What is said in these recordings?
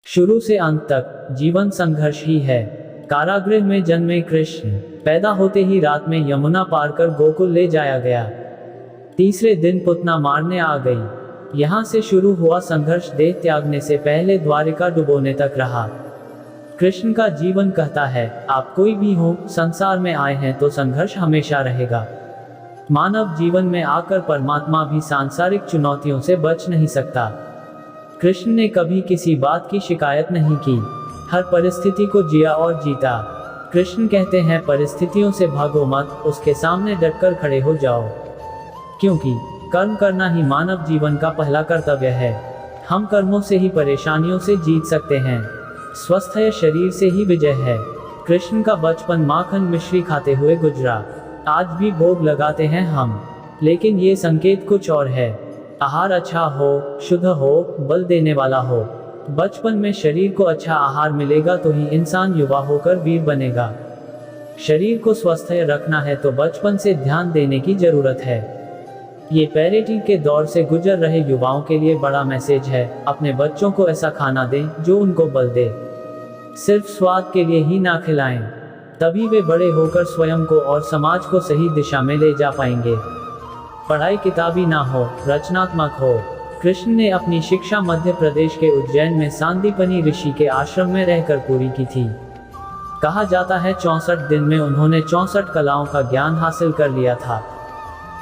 शुरू से अंत तक जीवन संघर्ष ही है। कारागृह में जन्मे कृष्ण, पैदा होते ही रात में यमुना पार कर गोकुल ले जाया गया। तीसरे दिन पुतना मारने आ गई। यहाँ से शुरू हुआ संघर्ष देह त्यागने से पहले द्वारिका डुबोने तक रहा। कृष्ण का जीवन कहता है, आप कोई भी हो, संसार में आए हैं तो संघर्ष हमेशा रहेगा। मानव जीवन में आकर परमात्मा भी सांसारिक चुनौतियों से बच नहीं सकता। कृष्ण ने कभी किसी बात की शिकायत नहीं की, हर परिस्थिति को जिया और जीता। कृष्ण कहते हैं, परिस्थितियों से भागो मत, उसके सामने डटकर खड़े हो जाओ, क्योंकि कर्म करना ही मानव जीवन का पहला कर्तव्य है। हम कर्मों से ही परेशानियों से जीत सकते हैं, स्वस्थ शरीर से ही विजय है। कृष्ण का बचपन माखन मिश्री खाते हुए गुजरा। आज भी भोग लगाते हैं हम, लेकिन ये संकेत कुछ और है। आहार अच्छा हो, शुद्ध हो, बल देने वाला हो। बचपन में शरीर को अच्छा आहार मिलेगा तो ही इंसान युवा होकर वीर बनेगा। शरीर को स्वस्थ रखना है तो बचपन से ध्यान देने की जरूरत है। ये पैरेटी के दौर से गुजर रहे युवाओं के लिए बड़ा मैसेज है। अपने बच्चों को ऐसा खाना दें जो उनको बल दे, सिर्फ स्वाद के लिए ही ना खिलाएं, तभी वे बड़े होकर स्वयं को और समाज को सही दिशा में ले जा पाएंगे। पढ़ाई किताबी ना हो, रचनात्मक हो। कृष्ण ने अपनी शिक्षा मध्य प्रदेश के उज्जैन में सांदीपनी ऋषि के आश्रम में रहकर पूरी की थी। कहा जाता है 64 दिन में उन्होंने 64 कलाओं का ज्ञान हासिल कर लिया था।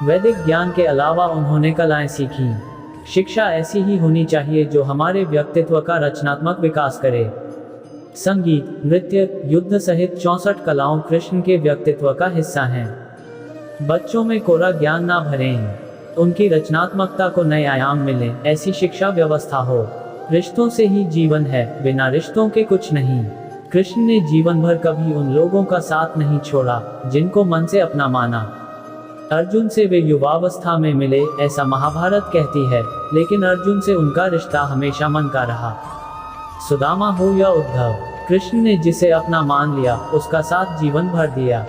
वैदिक ज्ञान के अलावा उन्होंने कलाएं सीखी। शिक्षा ऐसी ही होनी चाहिए जो हमारे व्यक्तित्व का रचनात्मक विकास करे। संगीत, नृत्य, युद्ध सहित 64 कलाओं कृष्ण के व्यक्तित्व का हिस्सा हैं। बच्चों में कोरा ज्ञान ना भरें, उनकी रचनात्मकता को नए आयाम मिले, ऐसी शिक्षा व्यवस्था हो। रिश्तों से ही जीवन है, बिना रिश्तों के कुछ नहीं। कृष्ण ने जीवन भर कभी उन लोगों का साथ नहीं छोड़ा जिनको मन से अपना माना। अर्जुन से वे युवावस्था में मिले, ऐसा महाभारत कहती है, लेकिन अर्जुन से उनका रिश्ता हमेशा मन का रहा। सुदामा हो या उद्धव, कृष्ण ने जिसे अपना मान लिया उसका साथ जीवन भर दिया।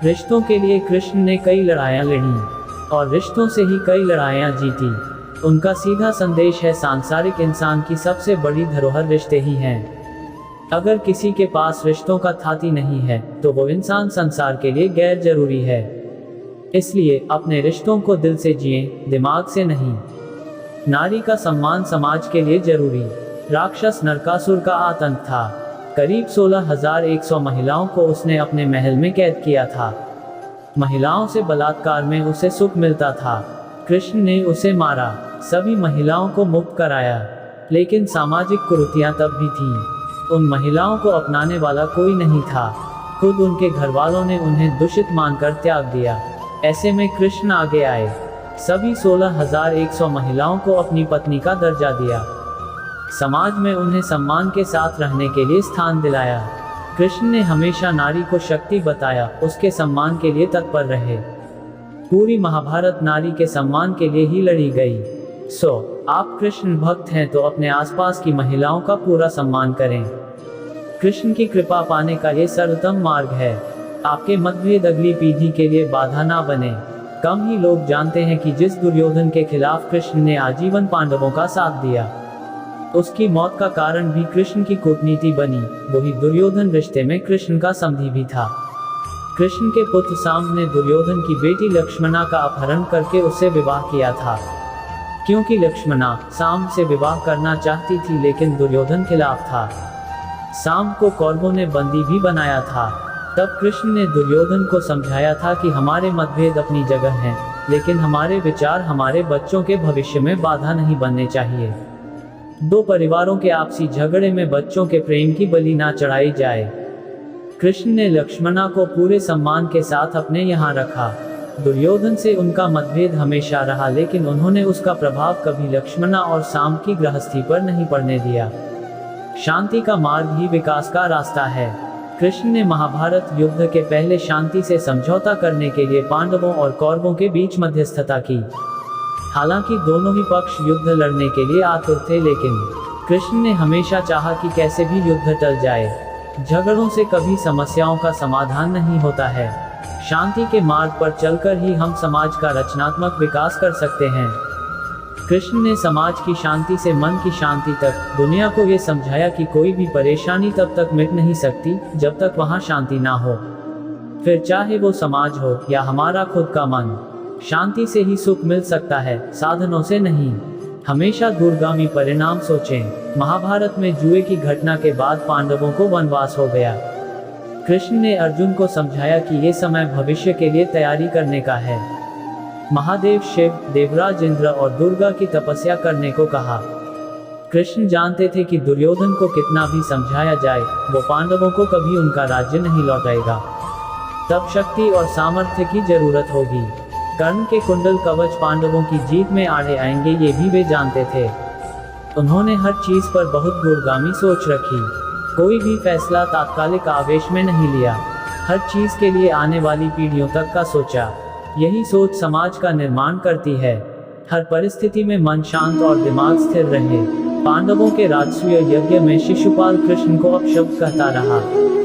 रिश्तों के लिए कृष्ण ने कई लड़ाइयाँ लड़ी और रिश्तों से ही कई लड़ाइयाँ जीती। उनका सीधा संदेश है, सांसारिक इंसान की सबसे बड़ी धरोहर रिश्ते ही हैं। अगर किसी के पास रिश्तों का थाती नहीं है तो वो इंसान संसार के लिए गैर जरूरी है। इसलिए अपने रिश्तों को दिल से जिएं, दिमाग से नहीं। नारी का सम्मान समाज के लिए जरूरी। राक्षस नरकासुर का आतंक था। करीब 16,100 महिलाओं को उसने अपने महल में कैद किया था। महिलाओं से बलात्कार में उसे सुख मिलता था। कृष्ण ने उसे मारा, सभी महिलाओं को मुक्त कराया, लेकिन सामाजिक कुरीतियां तब भी थीं। उन महिलाओं को अपनाने वाला कोई नहीं था। खुद उनके घर वालों ने उन्हें दूषित मानकर त्याग दिया। ऐसे में कृष्ण आगे आए, सभी 16,100 महिलाओं को अपनी पत्नी का दर्जा दिया। समाज में उन्हें सम्मान के साथ रहने के लिए स्थान दिलाया। कृष्ण ने हमेशा नारी को शक्ति बताया, उसके सम्मान के लिए तत्पर रहे। पूरी महाभारत नारी के सम्मान के लिए ही लड़ी गई। आप कृष्ण भक्त हैं तो अपने आसपास की महिलाओं का पूरा सम्मान करें। कृष्ण की कृपा पाने का ये सर्वोत्तम मार्ग है। आपके मतभेद अगली पीढ़ी के लिए बाधा ना बने। कम ही लोग जानते हैं कि जिस दुर्योधन के खिलाफ कृष्ण ने आजीवन पांडवों का साथ दिया, उसकी मौत का कारण भी कृष्ण की कूटनीति बनी। वही दुर्योधन रिश्ते में कृष्ण का समधी भी था। कृष्ण के पुत्र साम्ब ने दुर्योधन की बेटी लक्ष्मणा का अपहरण करके उससे विवाह किया था, क्योंकि लक्ष्मणा साम्ब से विवाह करना चाहती थी, लेकिन दुर्योधन खिलाफ था। साम्ब को कौरवों ने बंदी भी बनाया था। तब कृष्ण ने दुर्योधन को समझाया था कि हमारे मतभेद अपनी जगह हैं, लेकिन हमारे विचार हमारे बच्चों के भविष्य में बाधा नहीं बनने चाहिए। दो परिवारों के आपसी झगड़े में बच्चों के प्रेम की बलि ना चढ़ाई जाए। कृष्ण ने लक्ष्मणा को पूरे सम्मान के साथ अपने यहाँ रखा। दुर्योधन से उनका मतभेद हमेशा रहा, लेकिन उन्होंने उसका प्रभाव कभी लक्ष्मणा और साम्ब की गृहस्थी पर नहीं पड़ने दिया। शांति का मार्ग ही विकास का रास्ता है। कृष्ण ने महाभारत युद्ध के पहले शांति से समझौता करने के लिए पांडवों और कौरवों के बीच मध्यस्थता की। हालांकि दोनों ही पक्ष युद्ध लड़ने के लिए आतुर थे, लेकिन कृष्ण ने हमेशा चाहा कि कैसे भी युद्ध टल जाए। झगड़ों से कभी समस्याओं का समाधान नहीं होता है। शांति के मार्ग पर चलकर ही हम समाज का रचनात्मक विकास कर सकते हैं। कृष्ण ने समाज की शांति से मन की शांति तक दुनिया को ये समझाया कि कोई भी परेशानी तब तक मिट नहीं सकती जब तक वहाँ शांति ना हो। फिर चाहे वो समाज हो या हमारा खुद का मन, शांति से ही सुख मिल सकता है, साधनों से नहीं। हमेशा दूरगामी परिणाम सोचें। महाभारत में जुए की घटना के बाद पांडवों को वनवास हो गया। कृष्ण ने अर्जुन को समझाया कि ये समय भविष्य के लिए तैयारी करने का है। महादेव शिव, देवराज इंद्र और दुर्गा की तपस्या करने को कहा। कृष्ण जानते थे कि दुर्योधन को कितना भी समझाया जाए, वो पांडवों को कभी उनका राज्य नहीं लौटाएगा। तब शक्ति और सामर्थ्य की जरूरत होगी। कर्ण के कुंडल कवच पांडवों की जीत में आड़े आएंगे, ये भी वे जानते थे। उन्होंने हर चीज पर बहुत दूरगामी सोच रखी। कोई भी फैसला तात्कालिक आवेश में नहीं लिया। हर चीज के लिए आने वाली पीढ़ियों तक का सोचा। यही सोच समाज का निर्माण करती है। हर परिस्थिति में मन शांत और दिमाग स्थिर रहे। पांडवों के राजसूय यज्ञ में शिशुपाल कृष्ण को अपशब्द कहता रहा।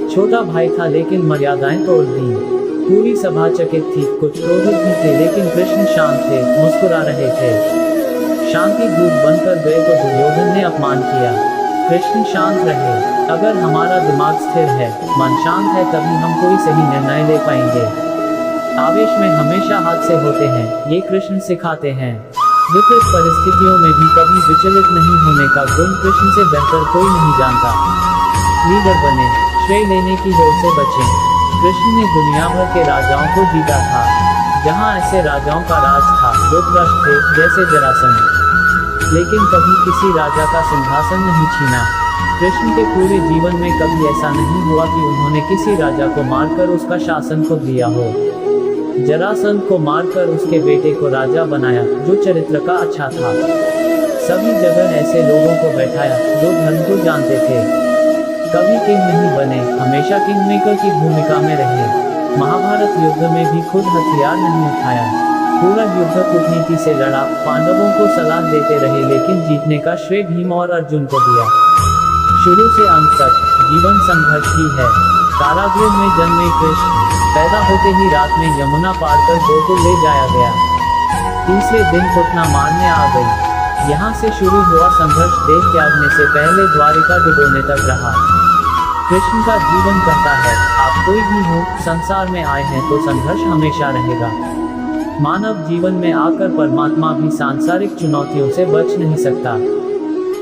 छोटा भाई था लेकिन मर्यादाएं तोड़ दी। पूरी सभा चकित थी, कुछ क्रोधित भी थे, लेकिन कृष्ण शांत थे, मुस्कुरा रहे थे। शांति दूत बनकर गए तो दुर्योधन ने अपमान किया। कृष्ण शांत रहे। अगर हमारा दिमाग स्थिर है, मन शांत है, तभी हम कोई सही निर्णय ले पाएंगे। आवेश में हमेशा हादसे होते हैं, ये कृष्ण सिखाते हैं। विपरीत परिस्थितियों में भी कभी विचलित नहीं होने का गुण कृष्ण से बेहतर कोई नहीं जानता। लीडर बने, श्रेय लेने की होड़ से बचें। कृष्ण ने दुनिया भर के राजाओं को जीता था। जहां ऐसे राजाओं का राज था जो भ्रष्ट थे, जैसे जरासंध, लेकिन कभी किसी राजा का सिंहासन नहीं छीना। कृष्ण के पूरे जीवन में कभी ऐसा नहीं हुआ कि उन्होंने किसी राजा को मारकर उसका शासन खुद लिया हो। जरासंध को मारकर उसके बेटे को राजा बनाया, जो चरित्र का अच्छा था। सभी जगह ऐसे लोगों को बैठाया जो धर्म को जानते थे। कभी किंग नहीं बने, हमेशा किंग मेकर की भूमिका में रहे। महाभारत युद्ध में भी खुद हथियार नहीं उठाया। पूरा युद्ध कूटनीति से लड़ा, पांडवों को सलाह देते रहे, लेकिन जीतने का श्रेय भीम और अर्जुन को दिया। शुरू से अंत तक जीवन संघर्ष ही है। कारागृह में जन्मे कृष्ण, पैदा होते ही रात में यमुना पार कर गोकुल ले जाया गया। तीसरे दिन पुतना मारने आ गई। यहाँ से शुरू हुआ संघर्ष देह त्यागने से पहले द्वारिका डुबोने तक रहा। कृष्ण का जीवन कहता है, आप कोई भी हो, संसार में आए हैं तो संघर्ष हमेशा रहेगा। मानव जीवन में आकर परमात्मा भी सांसारिक चुनौतियों से बच नहीं सकता।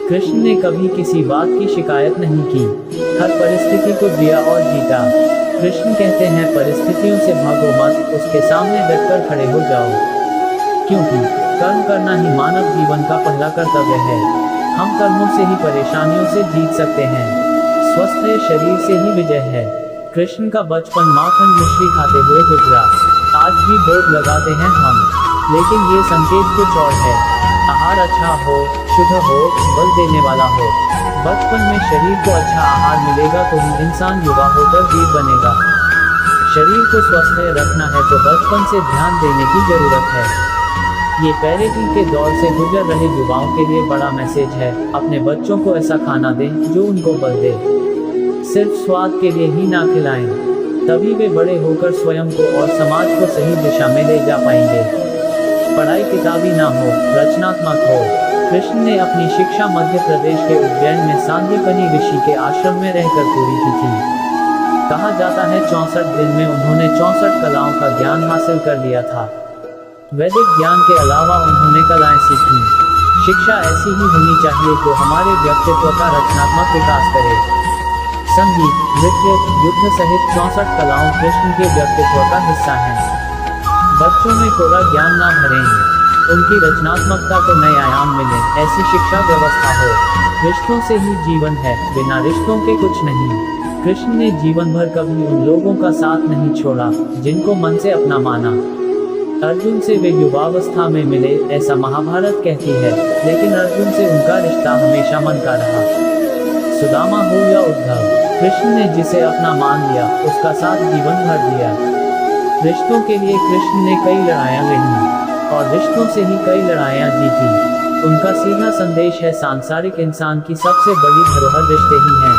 कृष्ण ने कभी किसी बात की शिकायत नहीं की। हर परिस्थिति को दिया और जीता। कृष्ण कहते हैं, परिस्थितियों से भागो मत, उसके सामने डटकर खड़े हो जाओ, क्योंकि कर्म करना ही मानव जीवन का पहला कर्तव्य है। हम कर्मों से ही परेशानियों से जीत सकते हैं। स्वस्थ शरीर से ही विजय है। कृष्ण का बचपन माखन मिश्री खाते हुए गुजरा। आज भी भोग लगाते हैं हम, लेकिन ये संकेत कुछ और है। आहार अच्छा हो, शुद्ध हो, बल देने वाला हो। बचपन में शरीर को अच्छा आहार मिलेगा तो ही इंसान युवा होकर वीर बनेगा। शरीर को स्वस्थ रखना है तो बचपन से ध्यान देने की जरूरत है। ये पैरेंटिंग के दौर से गुजर रहे युवाओं के लिए बड़ा मैसेज है। अपने बच्चों को ऐसा खाना दें जो उनको बल दे। सिर्फ स्वाद के लिए ही ना खिलाएं, तभी वे बड़े होकर स्वयं को और समाज को सही दिशा में ले जा पाएंगे। पढ़ाई किताबी ना हो, रचनात्मक हो। कृष्ण ने अपनी शिक्षा मध्य प्रदेश के उज्जैन में सांदीपनि ऋषि के आश्रम में रहकर पूरी की थी। कहा जाता है 64 दिन में उन्होंने 64 कलाओं का ज्ञान हासिल कर लिया था। वैदिक ज्ञान के अलावा उन्होंने कलाएं सीखी। शिक्षा ऐसी ही होनी चाहिए जो हमारे व्यक्तित्व का रचनात्मक विकास करे। संगीत, नृत्य, युद्ध सहित 64 कलाओं कृष्ण के व्यक्तित्व का हिस्सा हैं। बच्चों में कोरा ज्ञान ना भरें, उनकी रचनात्मकता को नए आयाम मिले, ऐसी शिक्षा व्यवस्था हो। रिश्तों से ही जीवन है, बिना रिश्तों के कुछ नहीं। कृष्ण ने जीवन भर कभी उन लोगों का साथ नहीं छोड़ा जिनको मन से अपना माना। अर्जुन से वे युवावस्था में मिले, ऐसा महाभारत कहती है, लेकिन अर्जुन से उनका रिश्ता हमेशा मन का रहा। सुदामा हो या उद्धव, कृष्ण ने जिसे अपना मान लिया उसका साथ जीवन भर दिया। रिश्तों के लिए कृष्ण ने कई लड़ाइयाँ लड़ी और रिश्तों से ही कई लड़ाइयाँ जीती। उनका सीधा संदेश है, सांसारिक इंसान की सबसे बड़ी धरोहर रिश्ते ही हैं।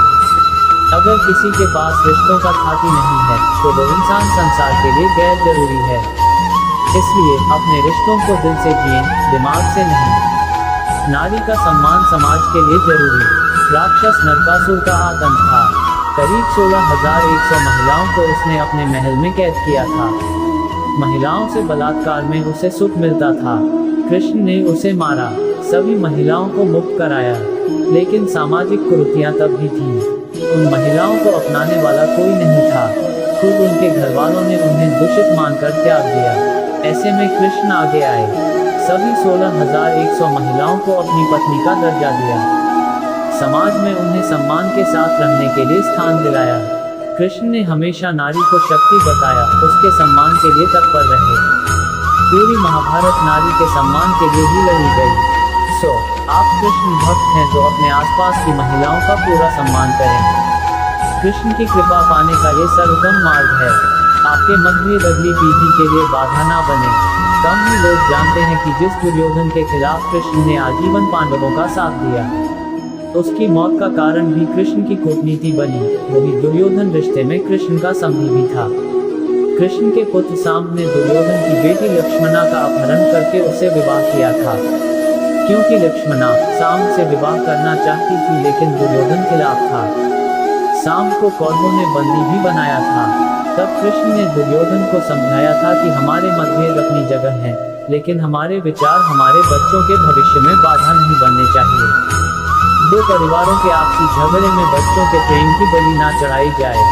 अगर किसी के पास रिश्तों का खाती नहीं है तो वो इंसान संसार के लिए गैर जरूरी है। इसलिए अपने रिश्तों को दिल से जिएं, दिमाग से नहीं। नारी का सम्मान समाज के लिए जरूरी। राक्षस नरकासुर का आतंक था। करीब 16,100 महिलाओं को उसने अपने महल में कैद किया था। महिलाओं से बलात्कार में उसे सुख मिलता था। कृष्ण ने उसे मारा, सभी महिलाओं को मुक्त कराया, लेकिन सामाजिक कुरीतियां तब भी थीं। उन महिलाओं को अपनाने वाला कोई नहीं था। खुद उनके घर वालों ने उन्हें दूषित मानकर त्याग दिया। ऐसे में कृष्ण आगे आए, सभी 16,100 महिलाओं को अपनी पत्नी का दर्जा दिया। समाज में उन्हें सम्मान के साथ रहने के लिए स्थान दिलाया। कृष्ण ने हमेशा नारी को शक्ति बताया, उसके सम्मान के लिए तत्पर रहे। पूरी महाभारत नारी के सम्मान के लिए ही लड़ी गई। आप कृष्ण भक्त हैं तो अपने आसपास की महिलाओं का पूरा सम्मान करें। कृष्ण की कृपा पाने का ये सर्वोत्तम मार्ग है। आपके मतभेद अगली पीढ़ी के लिए बाधा ना बने। कम ही लोग जानते हैं कि जिस दुर्योधन के खिलाफ कृष्ण ने आजीवन पांडवों का साथ दिया, उसकी मौत का कारण भी कृष्ण की कूटनीति बनी। वही दुर्योधन रिश्ते में कृष्ण का संगी भी था। कृष्ण के पुत्र सांब ने दुर्योधन की बेटी लक्ष्मणा का अपहरण करके उससे विवाह किया था। क्योंकि लक्ष्मणा सांब से विवाह करना चाहती थी, लेकिन दुर्योधन खिलाफ था। सांब को कौरवों ने बंदी भी बनाया था। तब कृष्ण ने दुर्योधन को समझाया था कि हमारे मतभेद अपनी जगह हैं, लेकिन हमारे विचार हमारे बच्चों के भविष्य में बाधा नहीं बनने चाहिए। दो परिवारों के आपसी झगड़े में बच्चों के प्रेम की बलि ना चढ़ाई जाए।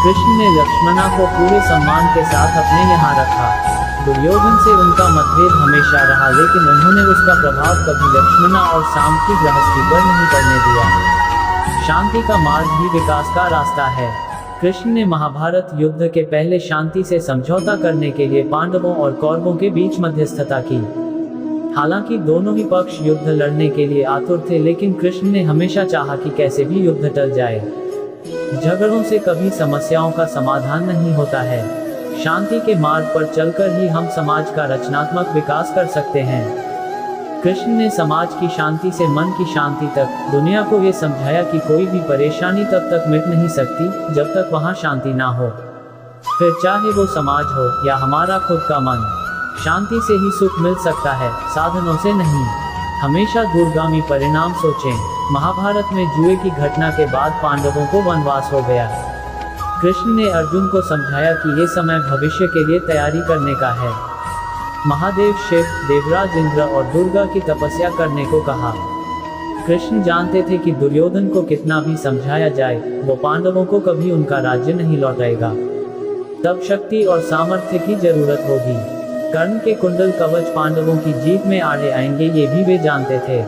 कृष्ण ने लक्ष्मणा को पूरे सम्मान के साथ अपने यहाँ रखा। दुर्योधन से उनका मतभेद हमेशा रहा, लेकिन उन्होंने उसका प्रभाव कभी लक्ष्मणा और सांब की गृहस्थी पर नहीं पड़ने दिया। शांति का मार्ग ही विकास का रास्ता है। कृष्ण ने महाभारत युद्ध के पहले शांति से समझौता करने के लिए पांडवों और कौरवों के बीच मध्यस्थता की। हालांकि दोनों ही पक्ष युद्ध लड़ने के लिए आतुर थे, लेकिन कृष्ण ने हमेशा चाहा कि कैसे भी युद्ध टल जाए। झगड़ों से कभी समस्याओं का समाधान नहीं होता है। शांति के मार्ग पर चलकर ही हम समाज का रचनात्मक विकास कर सकते हैं। कृष्ण ने समाज की शांति से मन की शांति तक दुनिया को ये समझाया कि कोई भी परेशानी तब तक मिट नहीं सकती जब तक वहाँ शांति ना हो। फिर चाहे वो समाज हो या हमारा खुद का मन, शांति से ही सुख मिल सकता है, साधनों से नहीं। हमेशा दूरगामी परिणाम सोचें। महाभारत में जुए की घटना के बाद पांडवों को वनवास हो गया। कृष्ण ने अर्जुन को समझाया कि ये समय भविष्य के लिए तैयारी करने का है। महादेव शिव, देवराज इंद्र और दुर्गा की तपस्या करने को कहा। कृष्ण जानते थे कि दुर्योधन को कितना भी समझाया जाए, वो पांडवों को कभी उनका राज्य नहीं लौटाएगा। तब शक्ति और सामर्थ्य की जरूरत होगी। कर्ण के कुंडल कवच पांडवों की जीत में आड़े आएंगे, ये भी वे जानते थे।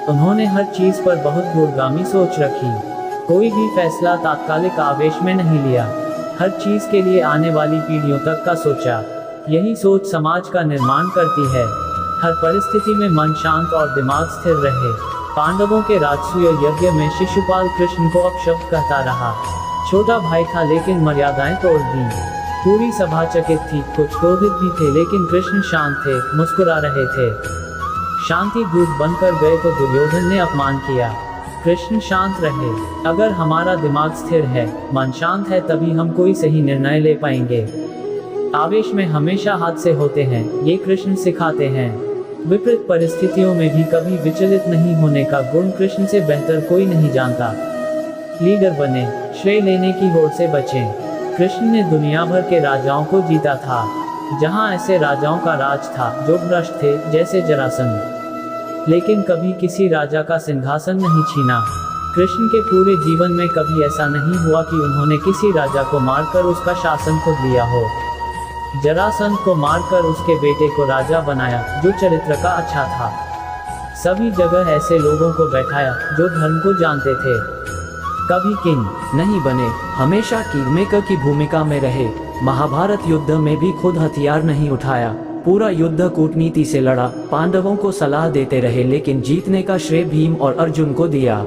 उन्होंने हर चीज पर बहुत दूरगामी सोच रखी। कोई भी फैसला तात्कालिक आवेश में नहीं लिया। हर चीज के लिए आने वाली पीढ़ियों तक का सोचा। यही सोच समाज का निर्माण करती है। हर परिस्थिति में मन शांत और दिमाग स्थिर रहे। पांडवों के राजसूय यज्ञ में शिशुपाल कृष्ण को अपशब्द कहता रहा। छोटा भाई था लेकिन मर्यादाएं तोड़ दी। पूरी सभा चकित थी, कुछ क्रोधित भी थे, लेकिन कृष्ण शांत थे, मुस्कुरा रहे थे। शांति दूत बनकर गए तो दुर्योधन ने अपमान किया। कृष्ण शांत रहे। अगर हमारा दिमाग स्थिर है, मन शांत है, तभी हम कोई सही निर्णय ले पाएंगे। आवेश में हमेशा हादसे होते हैं, ये कृष्ण सिखाते हैं। विपरीत परिस्थितियों में भी कभी विचलित नहीं होने का गुण कृष्ण से बेहतर कोई नहीं जानता। लीडर बने, श्रेय लेने की होड़ से बचें। कृष्ण ने दुनिया भर के राजाओं को जीता था। जहां ऐसे राजाओं का राज था जो भ्रष्ट थे, जैसे जरासंध, लेकिन कभी किसी राजा का सिंहासन नहीं छीना। कृष्ण के पूरे जीवन में कभी ऐसा नहीं हुआ कि उन्होंने किसी राजा को मारकर उसका शासन खुद लिया हो। जरासंध को मारकर उसके बेटे को राजा बनाया, जो चरित्र का अच्छा था। सभी जगह ऐसे लोगों को बैठाया जो धर्म को जानते थे। कभी किंग नहीं बने, हमेशा किंगमेकर की भूमिका में रहे। महाभारत युद्ध में भी खुद हथियार नहीं उठाया, पूरा युद्ध कूटनीति से लड़ा। पांडवों को सलाह देते रहे, लेकिन जीतने का श्रेय भीम और अर्जुन को दिया।